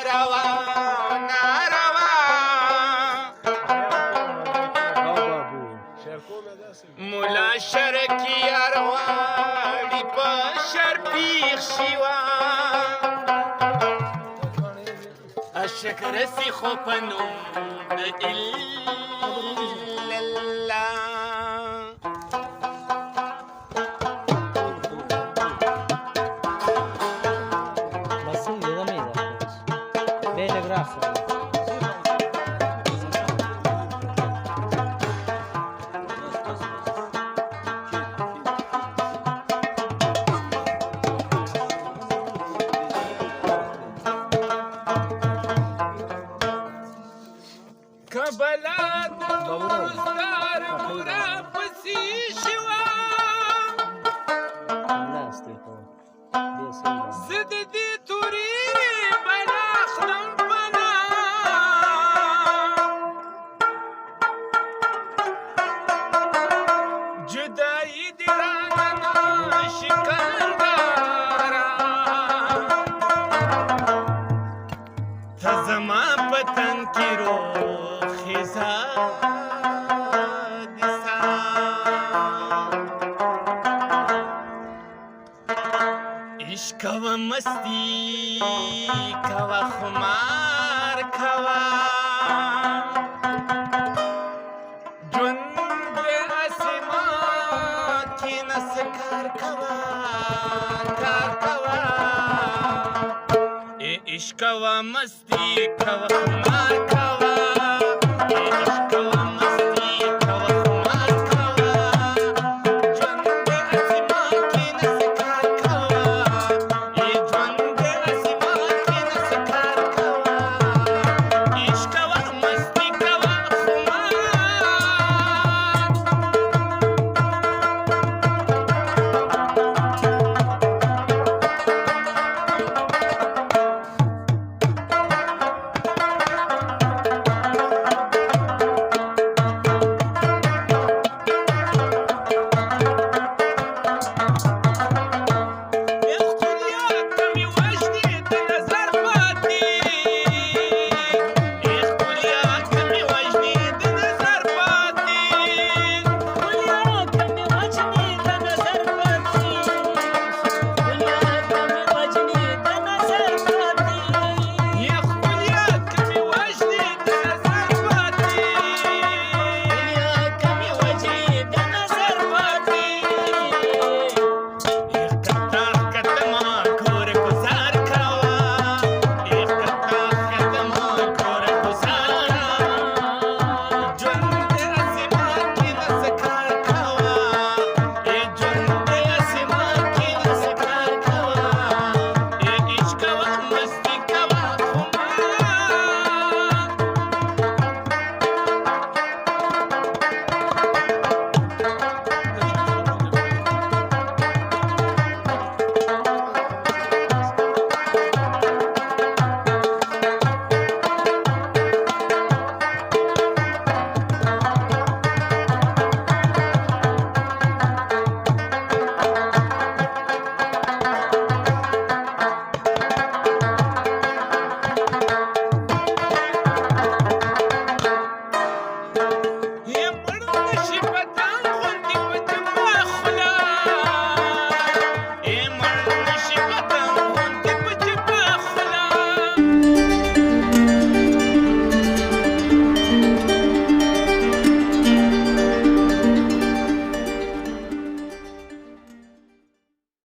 ناروا ناروا مولا شرکی ارواړي په شر پیښ شوه عاشق رسی خو په نوم د الا الله کبلا دوستار پورا پسی شوا زد دی توری بنا خلم بنا جدائی دیرانا شکندارا تزما پتن کی رو خزا دسا عشق و مستی کوا خمار کوا جن بے اسمان کی نس کار کوا عشق و مستی کوا خمار کوا